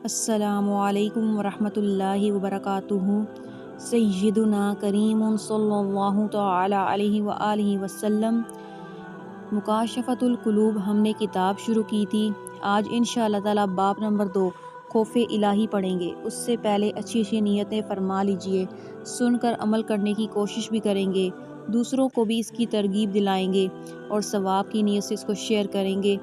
السلام علیکم ورحمۃ اللہ وبرکاتہ۔ سیدنا کریم صلی اللہ تعالی علیہ وآلہ وسلم۔ مکاشفۃ القلوب ہم نے کتاب شروع کی تھی۔ آج انشاءاللہ تعالی باب نمبر 2 خوف الہی پڑھیں گے۔ اس سے پہلے اچھی اچھی نیتیں فرما لیجئے، سن کر عمل کرنے کی کوشش بھی کریں گے، دوسروں کو بھی اس کی ترغیب دلائیں گے اور ثواب کی نیت سے اس کو شیئر کریں گے،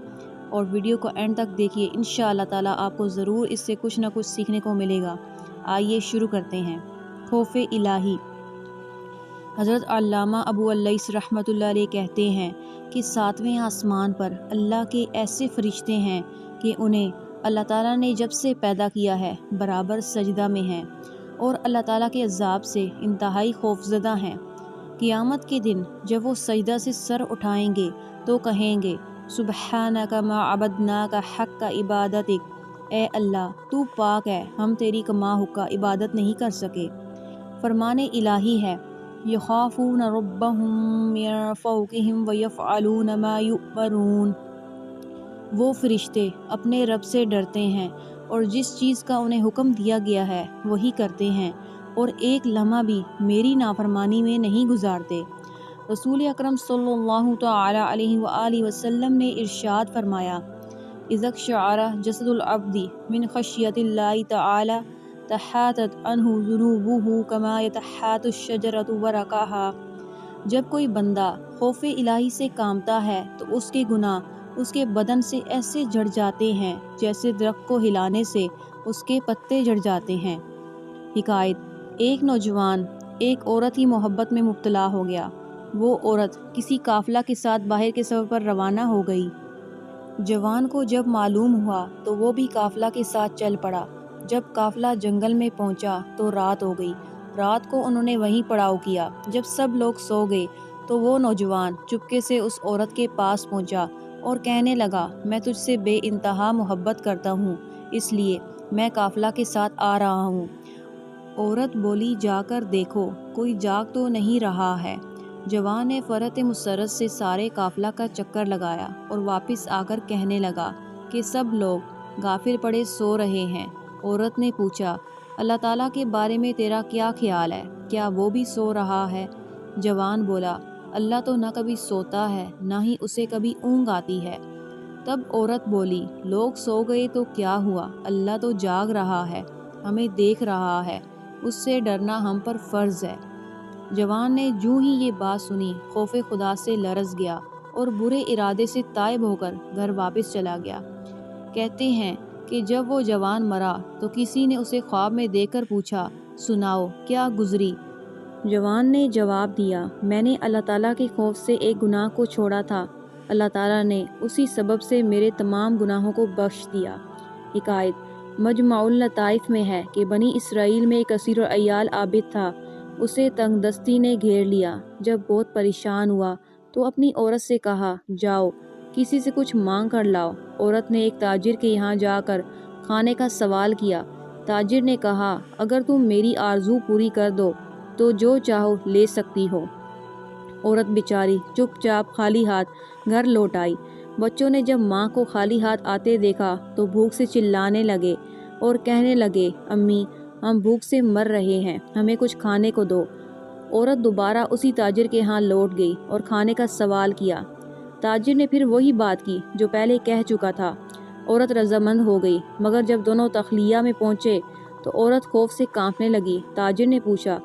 اور ویڈیو کو اینڈ تک دیکھیے، انشاءاللہ تعالیٰ آپ کو ضرور اس سے کچھ نہ کچھ سیکھنے کو ملے گا۔ آئیے شروع کرتے ہیں۔ خوف الہی۔ حضرت علامہ ابو اللیث رحمۃ اللہ علیہ کہتے ہیں کہ 7ویں آسمان پر اللہ کے ایسے فرشتے ہیں کہ انہیں اللہ تعالیٰ نے جب سے پیدا کیا ہے برابر سجدہ میں ہیں اور اللہ تعالیٰ کے عذاب سے انتہائی خوفزدہ ہیں۔ قیامت کے دن جب وہ سجدہ سے سر اٹھائیں گے تو کہیں گے، سبحانک ما عبدناک حق عبادتک، اے اللہ تو پاک ہے، ہم تیری کما حقہ عبادت نہیں کر سکے۔ فرمان الہی ہے، یخافون ربہم من فوقہم ویفعلون ما یؤمرون۔ وہ فرشتے اپنے رب سے ڈرتے ہیں اور جس چیز کا انہیں حکم دیا گیا ہے وہی کرتے ہیں، اور ایک لمحہ بھی میری نافرمانی میں نہیں گزارتے۔ رسول اکرم صلی اللہ تعالی علیہ وآلہ وسلم نے ارشاد فرمایا، اذا اقشعر جسد العبد من خشیۃ اللہ تعالی تحاتت عنہ ذنوبہ کما یتحات الشجرۃ ورقہا۔ جب کوئی بندہ خوف الہی سے کانپتا ہے تو اس کے گناہ اس کے بدن سے ایسے جھڑ جاتے ہیں جیسے درخت کو ہلانے سے اس کے پتے جھڑ جاتے ہیں۔ حکایت: ایک نوجوان ایک عورت کی محبت میں مبتلا ہو گیا۔ وہ عورت کسی قافلہ کے ساتھ باہر کے سفر پر روانہ ہو گئی۔ جوان کو جب معلوم ہوا تو وہ بھی قافلہ کے ساتھ چل پڑا۔ جب قافلہ جنگل میں پہنچا تو رات ہو گئی۔ رات کو انہوں نے وہیں پڑاؤ کیا۔ جب سب لوگ سو گئے تو وہ نوجوان چپکے سے اس عورت کے پاس پہنچا اور کہنے لگا، میں تجھ سے بے انتہا محبت کرتا ہوں، اس لیے میں قافلہ کے ساتھ آ رہا ہوں۔ عورت بولی، جا کر دیکھو کوئی جاگ تو نہیں رہا ہے۔ جوان نے فرط مسرت سے سارے قافلہ کا چکر لگایا اور واپس آ کر کہنے لگا کہ سب لوگ غافل پڑے سو رہے ہیں۔ عورت نے پوچھا، اللہ تعالیٰ کے بارے میں تیرا کیا خیال ہے؟ کیا وہ بھی سو رہا ہے؟ جوان بولا، اللہ تو نہ کبھی سوتا ہے نہ ہی اسے کبھی اونگ آتی ہے۔ تب عورت بولی، لوگ سو گئے تو کیا ہوا، اللہ تو جاگ رہا ہے، ہمیں دیکھ رہا ہے، اس سے ڈرنا ہم پر فرض ہے۔ جوان نے جوں ہی یہ بات سنی خوف خدا سے لرز گیا اور برے ارادے سے تائب ہو کر گھر واپس چلا گیا۔ کہتے ہیں کہ جب وہ جوان مرا تو کسی نے اسے خواب میں دیکھ کر پوچھا، سناؤ کیا گزری؟ جوان نے جواب دیا، میں نے اللہ تعالیٰ کے خوف سے ایک گناہ کو چھوڑا تھا، اللہ تعالیٰ نے اسی سبب سے میرے تمام گناہوں کو بخش دیا۔ حکایت: مجمع اللطائف میں ہے کہ بنی اسرائیل میں ایک اسیر العیال عابد تھا۔ اسے تنگ دستی نے گھیر لیا۔ جب بہت پریشان ہوا تو اپنی عورت سے کہا، جاؤ کسی سے کچھ مانگ کر لاؤ۔ عورت نے ایک تاجر کے یہاں جا کر کھانے کا سوال کیا۔ تاجر نے کہا، اگر تم میری آرزو پوری کر دو تو جو چاہو لے سکتی ہو۔ عورت بیچاری چپ چاپ خالی ہاتھ گھر لوٹ آئی۔ بچوں نے جب ماں کو خالی ہاتھ آتے دیکھا تو بھوک سے چلانے لگے اور کہنے لگے، امی ہم بھوک سے مر رہے ہیں، ہمیں کچھ کھانے کو دو۔ عورت دوبارہ اسی تاجر کے ہاں لوٹ گئی اور کھانے کا سوال کیا۔ تاجر نے پھر وہی بات کی جو پہلے کہہ چکا تھا۔ عورت رضامند ہو گئی، مگر جب دونوں تخلیہ میں پہنچے تو عورت خوف سے کانپنے لگی۔ تاجر نے پوچھا،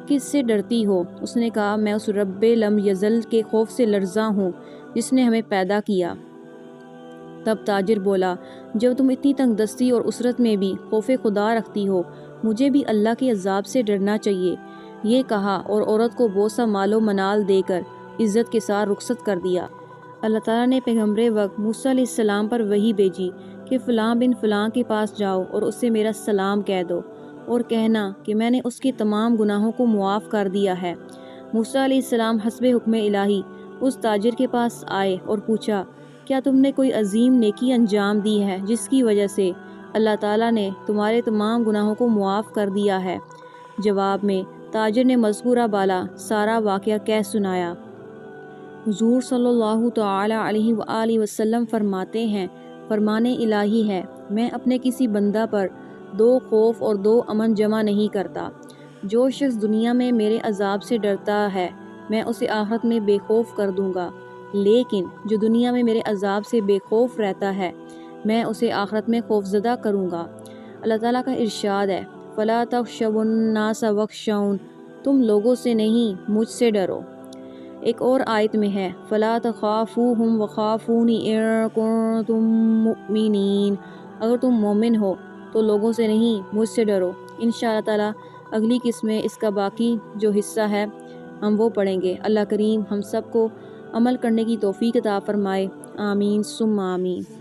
کس سے ڈرتی ہو؟ اس نے کہا، میں اس رب لم یزل کے خوف سے لرزاں ہوں جس نے ہمیں پیدا کیا۔ تب تاجر بولا، جب تم اتنی تنگ دستی اور اسرت میں بھی خوف خدا رکھتی ہو، مجھے بھی اللہ کے عذاب سے ڈرنا چاہیے۔ یہ کہا اور عورت کو بہت سا مال و منال دے کر عزت کے ساتھ رخصت کر دیا۔ اللہ تعالیٰ نے پیغمبر وقت موسیٰ علیہ السلام پر وحی بھیجی کہ فلاں بن فلاں کے پاس جاؤ اور اس سے میرا سلام کہہ دو اور کہنا کہ میں نے اس کے تمام گناہوں کو معاف کر دیا ہے۔ موسیٰ علیہ السلام حسب حکم الہی اس تاجر کے پاس آئے اور پوچھا، کیا تم نے کوئی عظیم نیکی انجام دی ہے جس کی وجہ سے اللہ تعالیٰ نے تمہارے تمام گناہوں کو معاف کر دیا ہے؟ جواب میں تاجر نے مذکورہ بالا سارا واقعہ کہہ سنایا۔ حضور صلی اللہ تعالی علیہ وآلہ وسلم فرماتے ہیں، فرمان الہی ہے، میں اپنے کسی بندہ پر دو خوف اور دو امن جمع نہیں کرتا۔ جو شخص دنیا میں میرے عذاب سے ڈرتا ہے میں اسے آخرت میں بے خوف کر دوں گا، لیکن جو دنیا میں میرے عذاب سے بے خوف رہتا ہے میں اسے آخرت میں خوفزدہ کروں گا۔ اللہ تعالیٰ کا ارشاد ہے فَلَا تَخْشَوُا النَّاسَ وَاخْشَوْنِ، تم لوگوں سے نہیں مجھ سے ڈرو۔ ایک اور آیت میں ہے فَلَا تَخَافُوهُمْ وَخَافُونِ إِن كُنتُم مُؤْمِنِينَ، اگر تم مومن ہو تو لوگوں سے نہیں مجھ سے ڈرو۔ انشاءاللہ تعالیٰ اگلی قسط میں اس کا باقی جو حصہ ہے ہم وہ پڑھیں گے۔ اللہ کریم ہم سب کو عمل کرنے کی توفیق عطا فرمائے، آمین ثم آمین۔